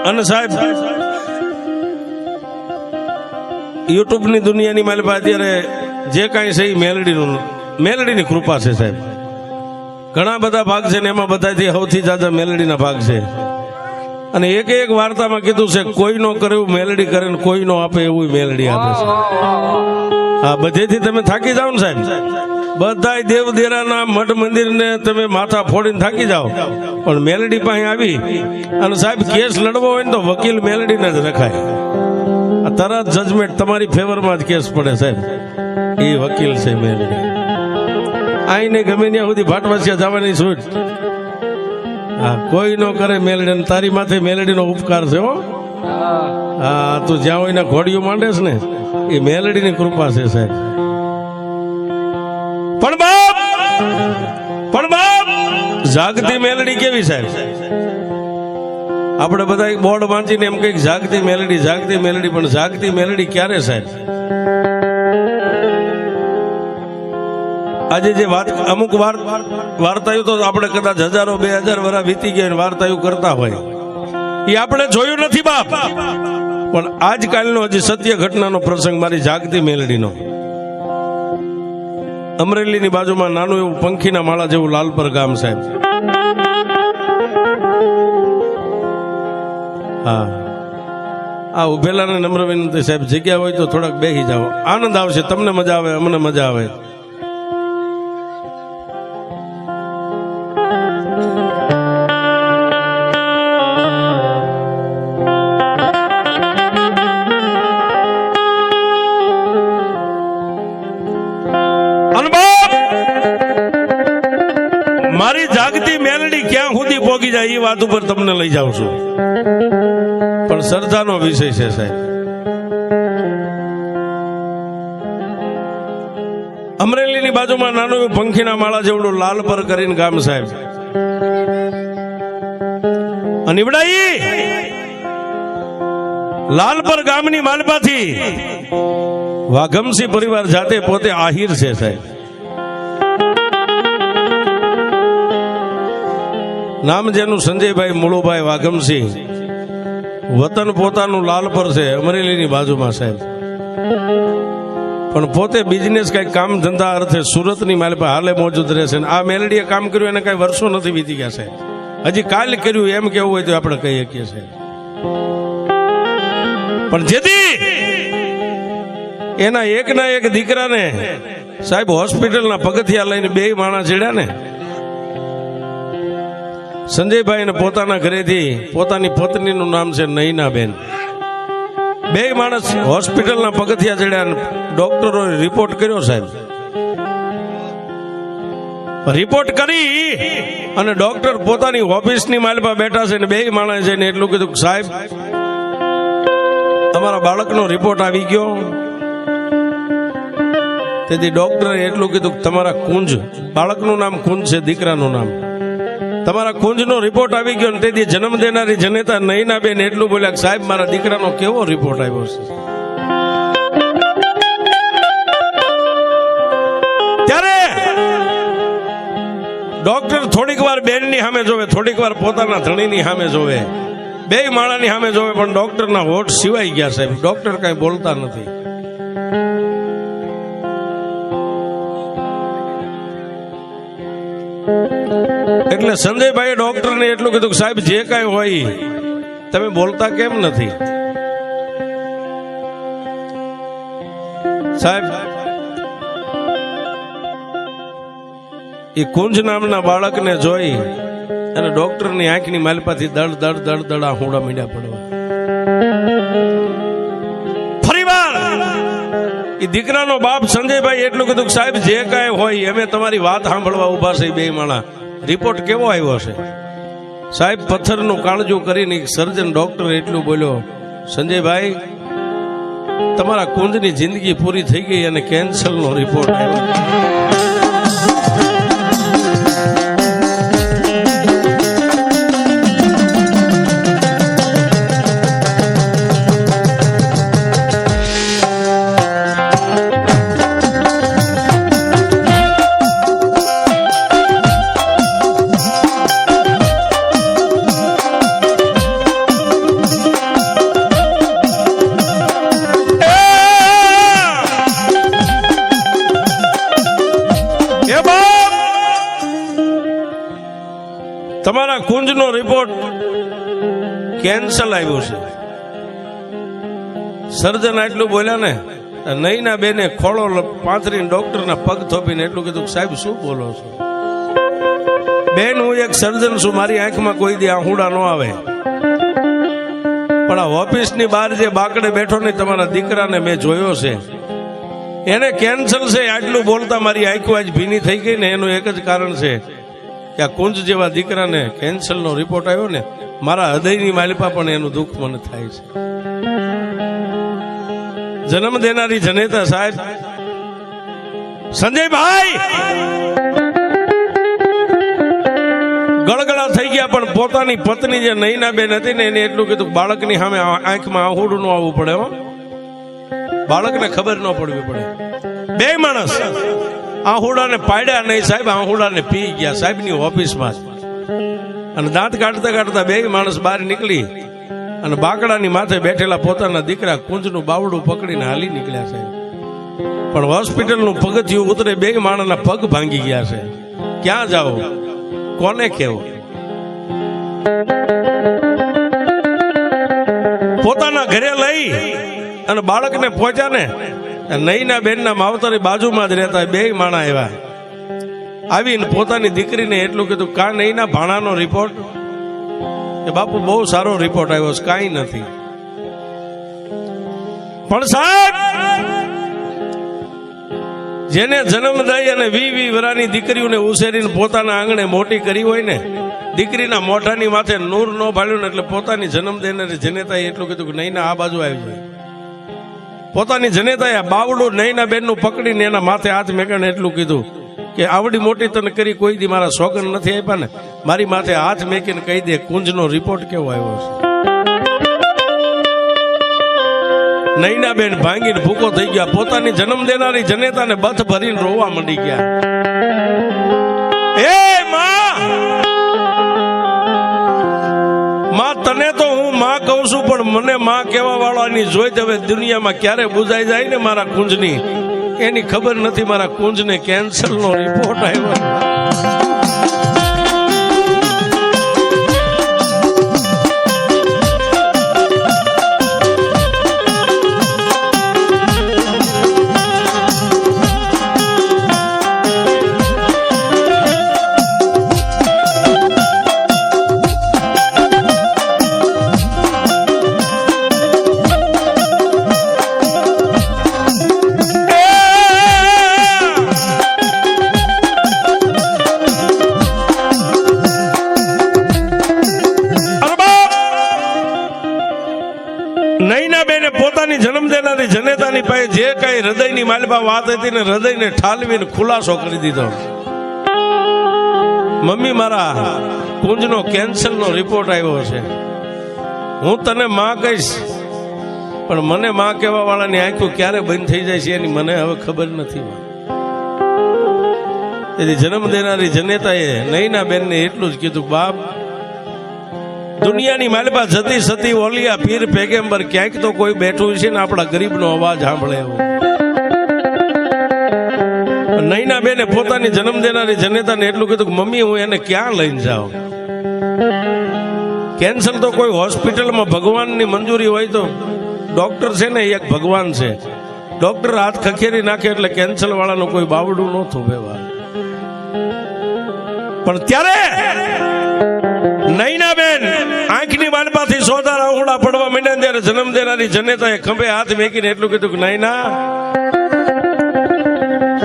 અને સાહેબ યુટ્યુબ ની દુનિયાની મારી પાસે અત્યારે જે કાંઈ છે એ મેલડીની કૃપા છે સાહેબ. ઘણા બધા ભાગ છે ને એમાં બધાથી સૌથી જ્યાદા મેલડીના ભાગ છે. અને એક એક વાર્તામાં કીધું છે કોઈ નો કરે એવું મેલડી કરે ને કોઈ નો આપે એવું મેલડી આપે છે. હા, બધેથી તમે થાકી જાઓ ને સાહેબ, બધા દેવ દેરાના મઠ મંદિર ને તમે માથા ફોડીને થાકી જાઓ, પણ મેલડી પાસે આવી અને સાહેબ કેસ લડવો હોય ને તો વકીલ મેલડીને જ રખાય. તરત જજમેન્ટ તમારી ફેવરમાં જ કેસ પડે સાહેબ. એ વકીલ છે મેલડી. આઈને ગમે ત્યાં સુધી ભાટવાસિયા જવાની છૂટ. હા, કોઈ નો કરે મેલડી. તારી માથે મેલડીનો ઉપકાર છે હો. હા, તું જ્યાં હોય ને ઘોડીઓ માંડે છે ને એ મેલડીની કૃપા છે સાહેબ. પણ બાપ જાગતી મેલડી કેવી સાહેબ? આપણે બધા બોર્ડ વાંચીને એમ કઈક જાગતી મેલડી, પણ જાગતી મેલડી ક્યારે સાહેબ? આજે જે વાત અમુક વાર્તાઓ તો આપણે કદાચ હજારો 2000 વર્ષ વીતી ગયા વાર્તાઓ કરતા હોય એ આપણે જોયું નથી બાપ. પણ આજકાલનો હજી સત્ય ઘટનાનો પ્રસંગ મારી જાગતી મેલડીનો. અમરેલીની બાજુમાં નાનું એવું પંખીના માળા જેવું લાલપર ગામ સાહેબ. હા, આ ઉભેલા ને નમ્ર વિનંતી સાહેબ, જગ્યા હોય તો થોડાક બેસી જાઓ, આનંદ આવશે, તમને મજા આવે, અમને મજા આવે. મારી જાગતી મેલડી ક્યાં સુધી પોગી જાય એ વાત ઉપર તમને લઈ જાઉં છું. પણ સરજાનો વિષય છે સાહેબ. અમરેલીની બાજુમાં નાનું એવું પંખીના માળા જેવડું લાલપર કરીને ગામ સાહેબ. અને લાલપર ગામની માલપાથી વાઘમસિંહ પરિવાર જાતે પોતે આહિર છે સાહેબ. નામ જેનું સંજયભાઈ મુળુભાઈ વાઘમસિંહ. વતન પોતાનું લાલપર છે અમરેલીની બાજુમાં સાહેબ. પણ પોતે બિઝનેસ કઈ કામ ધંધા અર્થે સુરતની માલ પર હાલે મોજૂદ રહેશે. આ મેલડીએ કામ કર્યું એને કઈ વર્ષો નથી વીતી ગયા સાહેબ. હજી કાલ કર્યું એમ કેવું હોય તો આપણે કહી શકીએ છીએ. પણ જેથી એના એકના એક દીકરાને સાહેબ હોસ્પિટલના પગથિયા લઈને 2 માણસ ચડ્યા ને, સંજયભાઈ ને પોતાના ઘરેથી પોતાની પત્નીનું નામ છે નયનાબેન. 2 માણસ હોસ્પિટલના પગથિયા ચડ્યા. ડોક્ટરોએ રિપોર્ટ કર્યો સાહેબ. રિપોર્ટ કરી અને ડોક્ટર પોતાની ઓફિસની માલમાં બેઠા છે ને 2 માણસ જઈને એટલું કીધું, સાહેબ તમારા બાળકનો રિપોર્ટ આવી ગયો. તેથી ડોક્ટરે એટલું કીધું, તમારા કુંજ, બાળકનું નામ કુંજ છે, દીકરાનું નામ, તમારા કુંજનો રિપોર્ટ આવી ગયો. તેથી જન્મ દેનારી જનેતા નયનાબેન એટલું બોલ્યા, સાહેબ મારા દીકરાનો કેવો રિપોર્ટ આવ્યો છે. ત્યારે ડોક્ટર થોડીક વાર બેનની સામે જોવે, થોડીક વાર પોતાના ધણીની સામે જોવે, 2 માળાની સામે જોવે, પણ ડોક્ટરના હોઠ સિવાય ગયા સાહેબ. ડોક્ટર કઈ બોલતા નથી. એટલે સંજયભાઈ ડોક્ટરને એટલું કીધું, સાહેબ જે કઈ હોય તમે બોલતા કેમ નથી? સાહેબ એ કુંજ નામના બાળકને જોઈ અને ડોક્ટરની આંખની માલપાથી દડ દડ દડ દડ આહુડા મીંડા પડવા. ફરીવાર એ દીકરાનો બાપ સંજયભાઈ એટલું કીધું, સાહેબ જે કાંઈ હોય અમે તમારી વાત સાંભળવા ઉભા છે. 2 માણા રિપોર્ટ કેવો આવ્યો છે? સાહેબ પથ્થરનું કાળજું કરીને સર્જન ડોક્ટર એટલું બોલ્યો, સંજયભાઈ તમારા કુંજની જિંદગી પૂરી થઈ ગઈ અને કેન્સરનો રિપોર્ટ આવ્યો. રિપોર્ટ કેન્સલ આવ્યો છે. સર્જન આટલું બોલ્યા ને, નઈના બેને ખોળો પાથરીને ડોક્ટરના પગ થોપીને એટલું કીધું, સાહેબ શું બોલો છો? બેન, હું એક સર્જન છું, મારી આંખમાં કોઈ દી આહુડા ન આવે, પણ આ ઓફિસની બહાર જે બાકડે બેઠો ને તમારા દીકરાને મેં જોયો છે, એને કેન્સલ છે. આટલું બોલતા મારી આંખો આજ ભીની થઈ ગઈ ને, એનું એક જ કારણ છે કે આ કુંજ જેવા દીકરાને કેન્સલનો રિપોર્ટ આવ્યો ને, મારા હૃદયની માલિપા પણ એનું દુઃખ મને થાય છે. જન્મ દેનારી જનેતા સાહેબ સંજયભાઈ ગળગળા થઈ ગયા, પણ પોતાની પત્ની જે નૈના બેન હતી ને, એને એટલું કીધું, બાળકની સામે આંખમાં આહુડું ન આવવું પડે હો, બાળકને ખબર ન પડવી પડે. બે માણસ આહુડાને પાડ્યા નહીં સાહેબ, આહુડાને પી ગયા સાહેબની ઓફિસમાં. અને દાંત કાઢતા કાઢતા બે માણસ બહાર નીકળી અને બાકડાની માથે બેઠેલા પોતાના દીકરા કુંજનું બાવડું પકડીને હાલી નીકળ્યા છે. પણ હોસ્પિટલનું પગથિયું ઉતરે બે માણસના પગ ભાંગી ગયા છે. ક્યાં જાઓ, કોને કહેવો? પોતાના ઘરે લઈ અને બાળકને પહોંચ્યા ને, નઈના બેનના માવતરની બાજુમાં જ રહેતા બે માણા એવા આવીને પોતાની દીકરીને એટલું કીધું, કા નઈના ભાણાનો રિપોર્ટ? કે બાપુ બહુ સારો રિપોર્ટ આવ્યો છે, કાંઈ નથી. પણ સાહેબ, જેને જન્મ દઈ અને 20 વર્ષની દીકરીઓને ઉછેરીને પોતાના આંગણે મોટી કરી હોય ને, દીકરીના મોઢાની માથે નૂર ન ભાળ્યું ને, એટલે પોતાની જન્મ દેનારી જનેતાએ એટલું કીધું કે નઈના આ બાજુ આવી જાય. પોતાની જનેતાએ બાવડું નઈના બેનનું પકડીને એના માથે હાથ મેકીને એટલું કીધું કે આવડી મોટી તને કરી કોઈ દી મારા સોગન નથી આપ્યા ને, મારી માથે હાથ મેકીને કહી દે કુંજનો રિપોર્ટ કેવો આવ્યો છે. નૈના બેન ભાંગીને ભૂકો થઈ ગયા, પોતાની જન્મ દેનારી જનેતાને બથ ભરીને રોવા માંડી ગયા. એ માં, તને તો હું માં કહું છું, પણ મને માં કહેવા વાળાની જોઈ હવે દુનિયામાં ક્યારે બુજાઈ જાય ને મારા કુંજની, એની ખબર નથી. મારા કુંજને કેન્સરનો રિપોર્ટ આવ્યો. નૈના બેને પોતાની જન્મ દેનારી જનેતાની પાસે જે કઈ હૃદયની માલપા વાત હતી ને, હૃદયને ઠાલવીને ખુલાસો કરી દીધો. મમ્મી, મારા કુંજનો કેન્સરનો રિપોર્ટ આવ્યો છે. હું તને માં કહીશ, પણ મને માં કહેવા વાળાની આંખો ક્યારે બંધ થઈ જાય છે એની મને હવે ખબર નથી. તેથી જન્મ દેનારી જનેતાએ નૈના બેનને એટલું જ કીધું, બાપ, દુનિયાની માલપા જતી સતી ઓલિયા પીર પેગેમ્બર ક્યાંક તો કોઈ બેઠું છે ને આપણા ગરીબનો અવાજ સાંભળે એવું. નૈના બેને પોતાની જન્મ દેનારી જનેતાને એટલું કીધું કે મમ્મી, હું એને ક્યાં લઈને જાઉં? કેન્સર તો કોઈ હોસ્પિટલમાં ભગવાનની મંજૂરી હોય તો, ડોક્ટર છે ને એક ભગવાન છે, ડોક્ટર હાથ ખખેરી નાખે એટલે કેન્સર વાળાનું કોઈ બાવડું ન થોભે. પણ ત્યારે નૈના બેન આંખની માલપાથી સોદા રાહુડા પડવા માંડ્યા, ત્યારે જન્મ દેનારી જનેતાએ ખંભે હાથ મેકીને એટલું કીધું કે નૈના,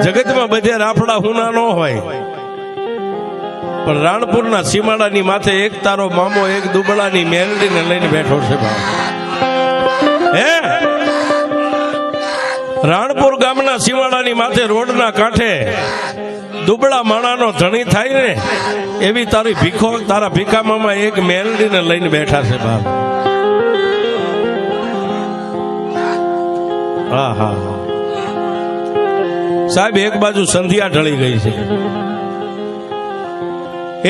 જગતમાં બધે રાફડા હુના ન હોય, પણ રાણપુરના સીમાડાની માથે એક તારો મામો એક દુબળાની મેલડીને લઈને બેઠો છે. હે, રાણપુર ગામના સીમાડાની માથે રોડના કાંઠે દુબળા માણાનો ધણી થાય ને, એવી તારી ભીખો, તારા ભીખામાં એક મેલડીને લઈને બેઠા છે. બાપ, હા હા સાહેબ, એક બાજુ સંધ્યા ઢળી ગઈ છે,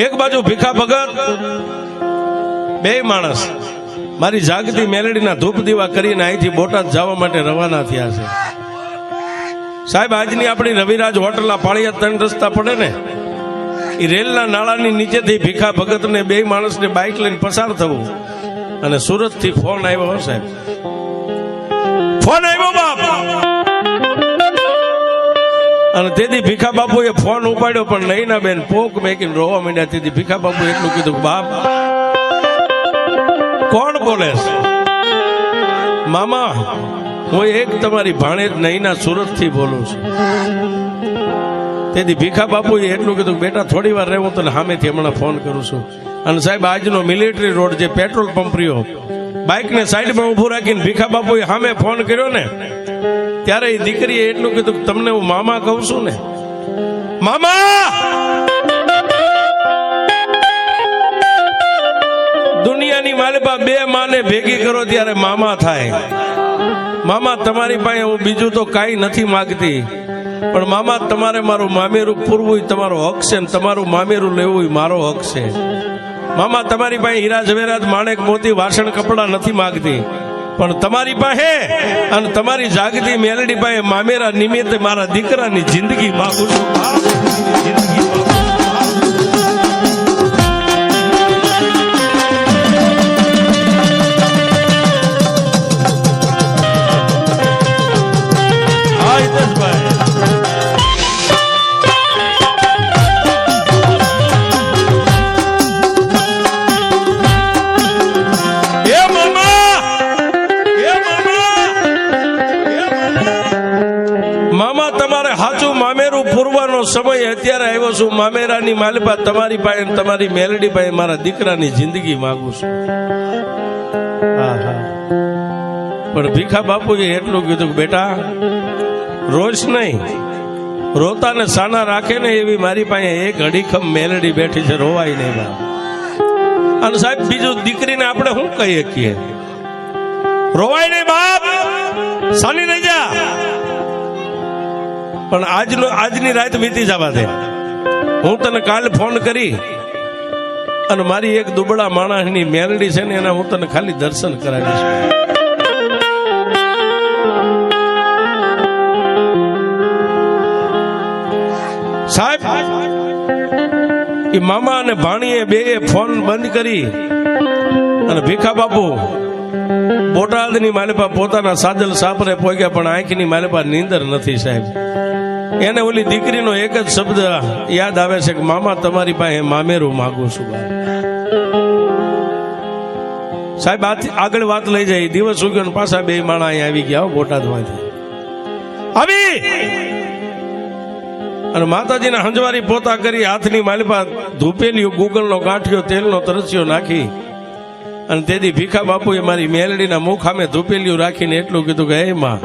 એક બાજુ ભીખા ભગત, બે માણસ મારી જાગતી મેલડીના ધૂપ દીવા કરીને અહીંથી બોટાદ જવા માટે રવાના થયા છે. સાહેબ, આજની આપણી રવિરાજ હોટલના પાળિયા 3 રસ્તા પડે ને, એ રેલના નાળાની નીચેથી ભીખા ભગતને બે માણસને બાઇક લઈને પસાર થવું અને સુરતથી ફોન આવ્યો સાહેબ, ફોન આવ્યો બાપ. અને તેથી ભીખા બાપુએ ફોન ઉપાડ્યો પણ નહીં ના બેન પોક મેકીને રોવા માંડ્યા. તેથી ભીખા બાપુ એટલું કીધું, બાપ કોણ બોલે છે? મામા હું એક તમારી ભાણેજ નહીના સુરત થી બોલું છું. તેથી ભીખા બાપુએ એટલું કીધું, બેટા થોડી વાર રહે, હું તને સામેથી હમણાં ફોન કરું છું. અને સાહેબ આજનો મિલિટરી રોડ જે પેટ્રોલ પંપ રહ્યો, બાઇકને સાઈડમાં ઉભું રાખીને ભીખા બાપુએ સામે ફોન કર્યો ને, ત્યારે એ દીકરીએ એટલું કીધું, તમને હું મામા કહું છું ને, મામા. દુનિયાની માલિપા બે માને ભેગી કરો ત્યારે મામા થાય. મામા તમારી પાસે હું બીજું તો કાંઈ નથી માગતી, પણ મામા તમારે મારું મામેરું પૂરવું તમારો હક છે, ને તમારું મામેરું લેવું મારો હક છે. મામા તમારી પાસે હીરા ઝવેરાત માણેક મોતી વાસણ કપડા નથી માગતી, પણ તમારી પાસે અને તમારી જાગતી મેલડી પાસે મામેરા નિમિત્તે મારા દીકરાની જિંદગી માગું છું. મામા તમારે સાચું મામેરું પૂરવાનો સમય અત્યારે આવ્યો છું. મામેરાની માલિપા તમારી પાસે તમારી મેલડી પાસે મારા દીકરાની જિંદગી માંગુ છું. પણ ભીખા બાપુએ એટલું કીધું, બેટા રોજ નહીં, રોતા ને સાના રાખે ને એવી મારી પાસે એક અડીખમ મેલડી બેઠી છે, રોવાય નહીં બા. અને સાહેબ બીજું દીકરીને આપણે શું કહીએ છીએ, રોવાય નહીં બાપ, સાની રહી જા. પણ આજની રાત વીતી જવા દે. હું તને કાલે ફોન કરી અને મારી એક દુબળા માણસની મેલડી છે ને એના હું તને ખાલી દર્શન કરાવીશ. સાહેબ એ મામા અને ભાણીએ બે ફોન બંધ કરી અને ભીખા બાપુ બોટાદની માલિપા પોતાના સાજલ સાપરે પહોંચ્યા, પણ આંખની માલિપા નીંદર નથી સાહેબ. એને ઓલી દીકરીનો એક જ શબ્દ યાદ આવે છે કે મામા તમારી પાસે મામેરું માગું છું. સાહેબ આગળ વાત લઈ જાય, દિવસ ઉગ્યો પાછા બે માણા અહીંયા આવી ગયા બોટાદમાંથી આવી અને માતાજીના હંજવારી પોતા કરી હાથની માલિપા ધૂપેલિયું ગુગલનો ગાંઠિયો તેલનો તરસ્યો નાખી અને તેથી ભીખા બાપુએ મારી મેલડીના મુખ સામે ધૂપેલિયું રાખીને એટલું કીધું કે હે માં,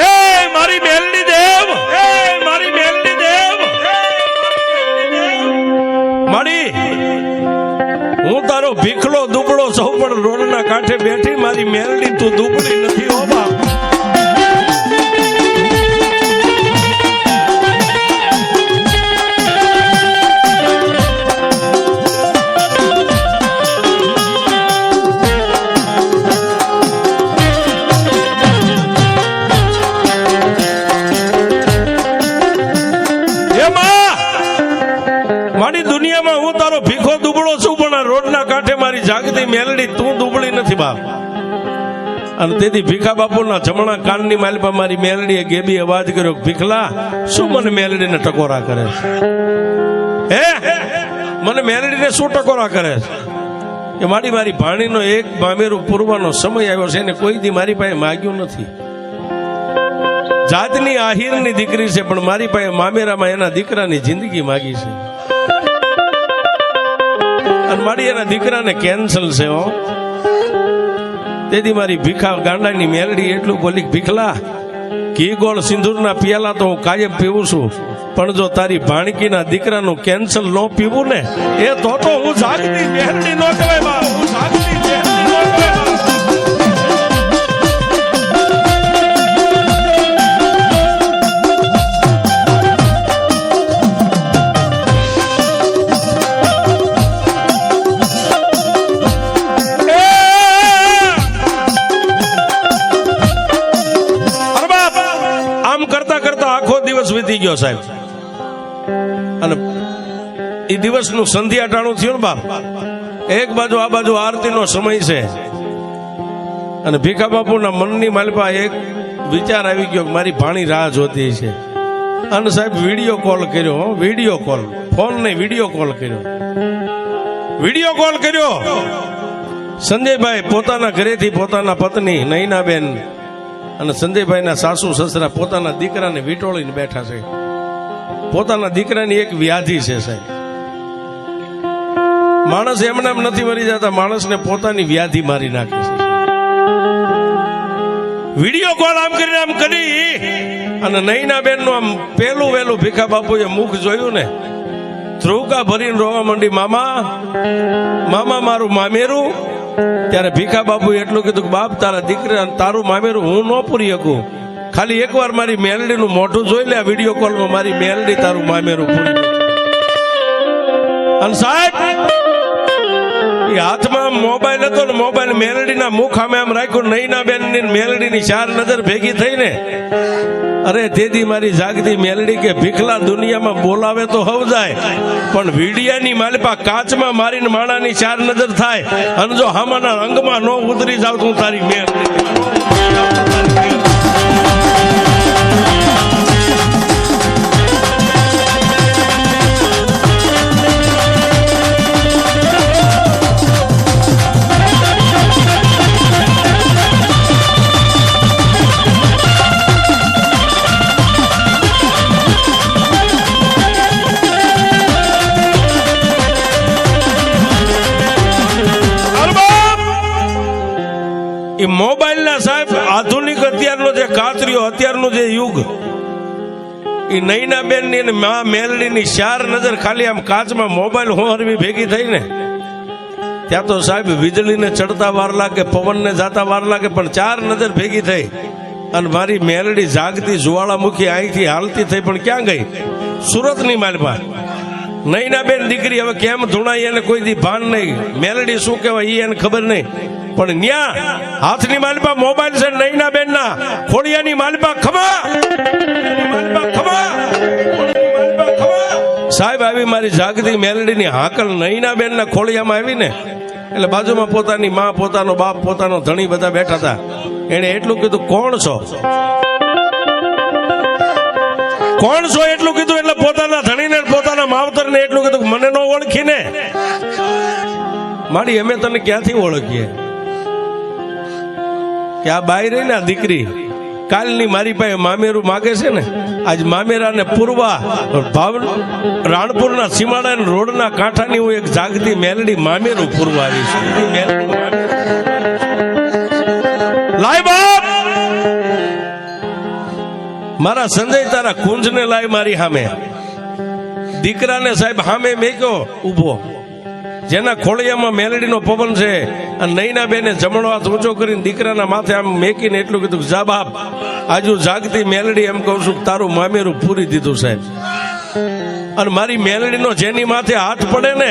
એ મારી મેલડી દેવ, એ મારી મેલડી દેવ, મારી હું તારો ભીખલો દુબળો સૌ પણ રોડના કાંઠે બેઠી, મારી મેલડી તું દુબળી નથી હો બાપ. મારી દુનિયામાં હું તારો ભીખો દુબળો છું, પણ રોડના કાંઠે મારી જાગતી મેલડી તું દુબળી નથી બાપ. અને તેથી ભીખા બાપુના જમણા કાનની માલિપા મારી મેલડીએ ગેબી અવાજ કર્યો, ભીખલા શું મને મેલડીને ટકોરા કરે છે? હે મને મેલડીને શું ટકોરા કરે છે? કે મારી ભાણીનો એક મામેરું પૂરવાનો સમય આવ્યો છે, એને કોઈ દી મારી પાસે માગ્યું નથી. જાતની આહિરની દીકરી છે, પણ મારી પાસે મામેરામાં એના દીકરાની જિંદગી માગી છે. અને મારી એના દીકરાને કેન્સલ છે હો. તેથી મારી ભીખા ગાંડાની મેલડી એટલું બોલી, ભીખલા ઘી ગોળ સિંદૂરના પિયાલા તો હું કાયમ પીવું છું, પણ જો તારી ભાણકીના દીકરાનું કેન્સલ ન પીવું ને એ તો હું જાગતી મેલડી ન કહેવાય બા, હું જાગતી મેલડી ન કહેવાય. વીતી ગયો સાહેબ. અને એ દિવસનું સંધ્યા ટાણું થયું ને બાપ, એક બાજુ આ બાજુ આરતીનો સમય છે અને ભીખા બાપુના મનની માલપા એક વિચાર આવી ગયો કે મારી ભાણી રાહ જોતી છે. અને સાહેબ વિડીયો કોલ કર્યો, વિડીયો કોલ, ફોન નહીં, વિડીયો કોલ કર્યો, વિડીયો કોલ કર્યો. સંજયભાઈ પોતાના ઘરેથી પોતાના પત્ની નૈનાબેન અને સંજયભાઈના સાસુ સસરા પોતાના દીકરાને વીંટોળીને બેઠા છે. પોતાના દીકરાની એક વ્યાધિ છે સાહેબ. માણસ એમને એમ નથી મરી જતા, માણસને પોતાની વ્યાધિ મારી નાખે છે. વિડીયો કોલ આમ કરીને આમ કરી અને નૈનાબેન નું આમ પેલું વેલું ભીખા બાપુએ મુખ જોયું ને, ધ્રુવકા ભરીને રોવા માંડી, મામા મામા મારું મામેરું. ત્યારે ભીખા બાપુએ એટલું કીધું કે બાપ તારા દીકરા તારું મામેરું હું ન પૂરી શકું, ખાલી એકવાર મારી મેલડીનું મોઢું જોઈ લે, આ વિડીયો કોલમાં મારી મેલડી તારું મામેરું પૂરી. અને સાહેબ એ હાથમાં મોબાઈલ હતો ને, મોબાઈલ મેલડીના મુખ સામે આમ રાખ્યું. નૈનાબેન ની મેલડીની ચાર નજર ભેગી થઈ ને, અરે તેદી મારી જાગતી મેલડી કે ભીખલા દુનિયામાં બોલાવે તો હવ જાય, પણ વીડિયાની માલપા કાચમાં મારીને માણાની ચાર નજર થાય અને જો હામાના અંગમાં ન ઉતરી જાવ તું તારી મેલડી. એ મોબાઈલ ના સાહેબ આધુનિક અત્યારનો જે કાતરીઓ, અત્યારનું જે યુગ, એ નૈનાબેન ની મેલડી ની ચાર નજર ખાલી આમ કાચમાં મોબાઈલ હોરવી ભેગી થઈ ને, ત્યાં તો સાહેબ વીજળીને ચડતા વાર લાગે, પવનને જાતા વાર લાગે, પણ ચાર નજર ભેગી થઈ અને મારી મેલડી જાગતી જ્વાળામુખી અહીંથી હાલતી થઈ, પણ ક્યાં ગઈ? સુરતની માલપા. નૈનાબેન દીકરી હવે કેમ ધૂણાઈ એને કોઈ દી ભાન નહીં, મેલડી શું કહેવાય એને ખબર નહીં, પણ ન્યા હાથની માલપા મોબાઈલ છે નૈનાબેન ના, ખોડિયાની માલપા ખમા સાહેબ આવી મારી જાગતી મેલડી ની હાકલ નૈનાબેન ના ખોડિયામાં આવી ને, એટલે બાજુમાં પોતાની માં, પોતાનો બાપ, પોતાનો ધણી બધા બેઠા હતા. એને એટલું કીધું કોણ છો, કોણ છો એટલું કીધું. એટલે પોતાના ધણીને પોતાના માવતર ને એટલું કીધું મને ન ઓળખીને મારી અમે તને ક્યાંથી ઓળખીએ કે આ બાઈ રહી ને આ દીકરી કાલની મારી પાસે મામેરું માગે છે ને, આજ મામેરાને પૂરવા રાણપુરના સીમાડા રોડના કાંઠાની હું એક જાગતી મેલડી મામેરું પૂરવા આવી છું. લાય બાપ મારા સંજય તારા કુંજને લાય મારી સામે. દીકરાને સાહેબ સામે મેક્યો ઉભો, જેના ખોળિયામાં મેલડીનો પવન છે, અને નૈનાબેને જમણો હાથ ઊંચો કરીને દીકરાના માથે આમ મેકીને એટલું કીધું જા બાપ આજુ જાગતી મેલડી એમ કહું છું તારું મામેરું પૂરી દીધું સાહેબ. અને મારી મેલડીનો જેની માથે હાથ પડે ને,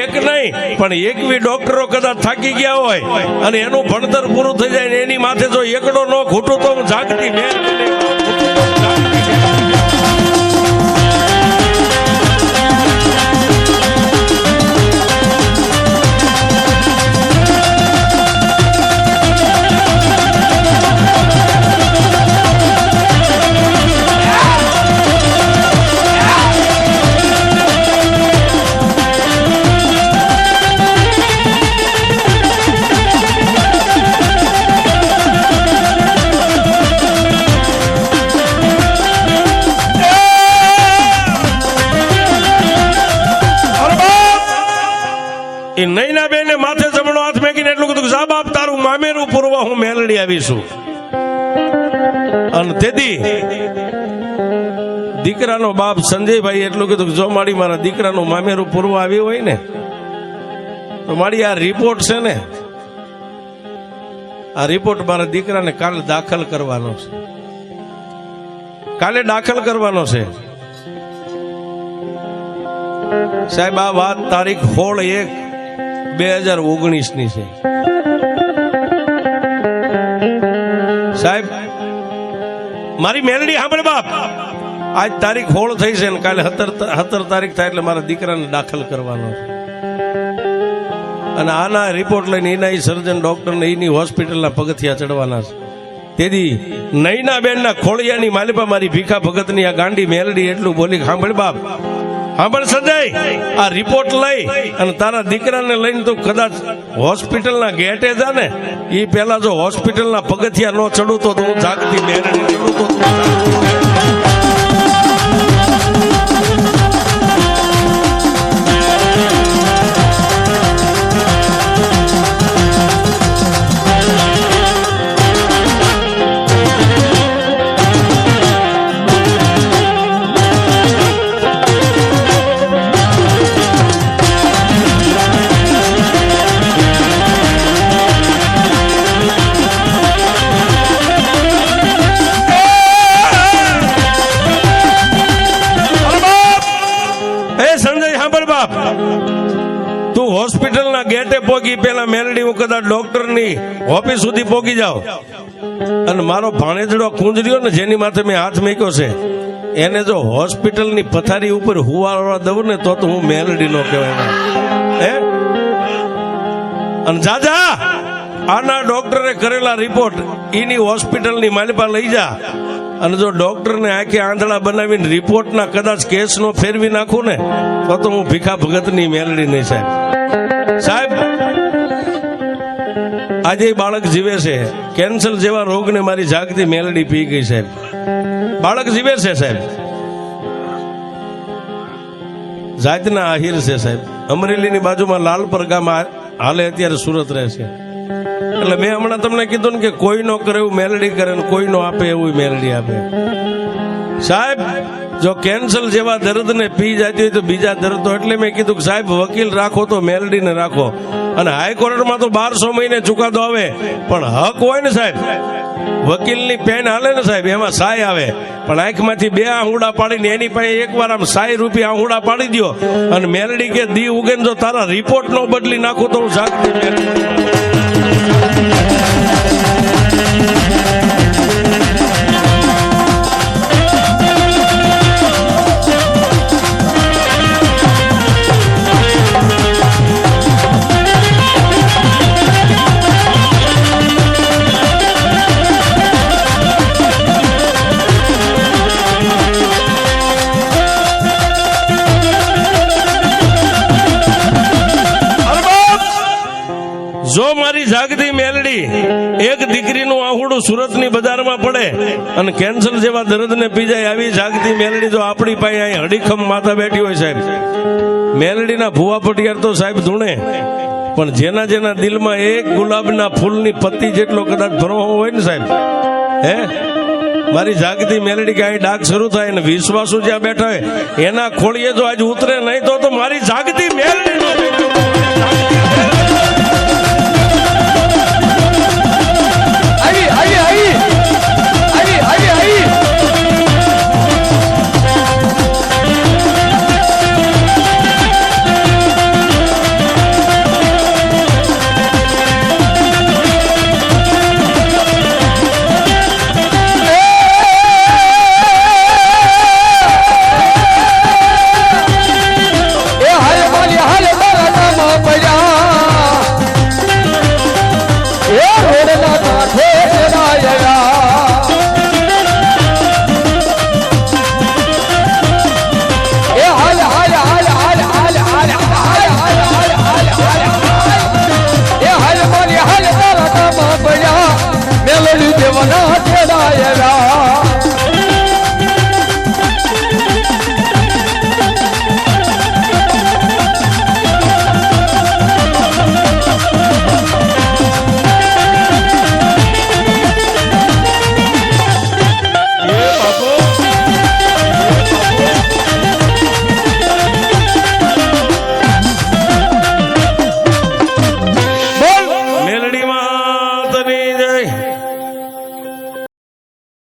એક નહીં પણ એકવી ડોક્ટરો કદાચ થાકી ગયા હોય અને એનું ભણતર પૂરું થઈ જાય ને એની માથે જો એકડો ન ઘૂંટું તો હું જાગતી મેલડી. એ નૈનાબેન માથે જમણો હાથ મેકીને એટલું કીધું જા બાપ તારું મામેરું પૂરવા હું મેલડી આવીશું. અને તેથી દીકરાનો બાપ સંજયભાઈ એટલું કીધું જો મારી મારા દીકરાનું મામેરું પૂરવા આવ્યું હોય ને તો મારી આ રિપોર્ટ છે ને, આ રિપોર્ટ મારા દીકરાને કાલે દાખલ કરવાનો છે, કાલે દાખલ કરવાનો છે. સાહેબ આ વાત તારીખ 16/1/2019 ની છે. સાહેબ મારી મેલડી સાંભળે બાપ, આજ તારીખ 16 થઈ છે ને કાલે 17 તારીખ થાય એટલે મારા દીકરાને દાખલ કરવાનો છે. અને આના રિપોર્ટ લઈને એના સર્જન ડોક્ટર ને એની હોસ્પિટલના પગથિયા ચડવાના છે. તેથી નૈના બેનના ખોળિયાની માલિપા મારી ભીખા ભગતની આ ગાંડી મેલડી એટલું બોલી, સાંભળ બાપ, સાંભળ સંજય, આ રિપોર્ટ લઈ અને તારા દીકરાને લઈને તું કદાચ હોસ્પિટલના ગેટે જા ને, એ પેલા જો હોસ્પિટલના પગથિયા ન ચડું તો હું જાગતી મેલડી ચડું તો તું હોસ્પિટલના ગેટે પોગી પેલા મેલડી હું કદાચ ડોક્ટરની ઓફિસ સુધી પોગી જાવ અને મારો ભાણેજડો કુંજર્યો ને જેની માથે મેં હાથ મૂક્યો છે એને જો હોસ્પિટલની પથારી ઉપર હુવાડવા દઉં ને તો હું મેલડી નો કહેવાય હે. અને જાજા આના ડોક્ટરે કરેલા રિપોર્ટ એની હોસ્પિટલની માલિપા લઈ જા અને જો ડોક્ટરને આંખે આંધળા બનાવીને રિપોર્ટના કદાચ કેસ નો ફેરવી નાખું ને તો હું ભીખા ભગતની મેલડી નહીં સાહેબ. સાહેબ આજે બાળક જીવે છે, કેન્સર જેવા રોગને મારી જાગતી મેલડી પી ગઈ સાહેબ. બાળક જીવે છે સાહેબ, જાતના આહિર છે સાહેબ. અમરેલીની બાજુમાં લાલપર ગામ હાલે અત્યારે સુરત રહે છે. એટલે મેં હમણાં તમને કીધું ને કે કોઈ નો કરે એવું મેલડી કરે ને કોઈ નો આપે એવું મેલડી આપે. સાહેબ જો કેન્સર જેવા દર્દને પી જતી હોય તો બીજા દર્દ તો એટલે મેં કીધું કે સાહેબ વકીલ રાખો તો મેલડીને રાખો. અને હાઈકોર્ટમાં તો 1200 મહિને ચુકાદો આવે, પણ હક હોય ને સાહેબ, વકીલની પેન હાલે ને સાહેબ એમાં સાય આવે, પણ આંખમાંથી 2 આંગુડા પાડીને એની પાસે એકવાર આમ 100 રૂપિયા આંગુડા પાડી દો અને મેલડી કે દી ઉગેન જો તારા રિપોર્ટ નો બદલી નાખું તો હું જાગતી મેલડી. જો મારી જાગતી મેલડી એક દીકરીનું આહુડું સુરતની બજારમાં પડે અને કેન્સર જેવા દર્દને પી જાય, આવી જાગતી મેલડી જો આપણી પાસે અહીં હડીખમ માતા બેઠી હોય સાહેબ, મેલડીના ભુવા પટિયાર તો સાહેબ ધૂણે, પણ જેના જેના દિલમાં એક ગુલાબના ફૂલની પત્તી જેટલો કદાચ ભરવો હોય ને સાહેબ, હે મારી જાગતી મેલડી કે અહીં ડાક શરૂ થાય ને વિશ્વાસુ જ્યાં બેઠા હોય એના ખોળીએ જો આજ ઉતરે નહીં તો મારી જાગતી મેલડી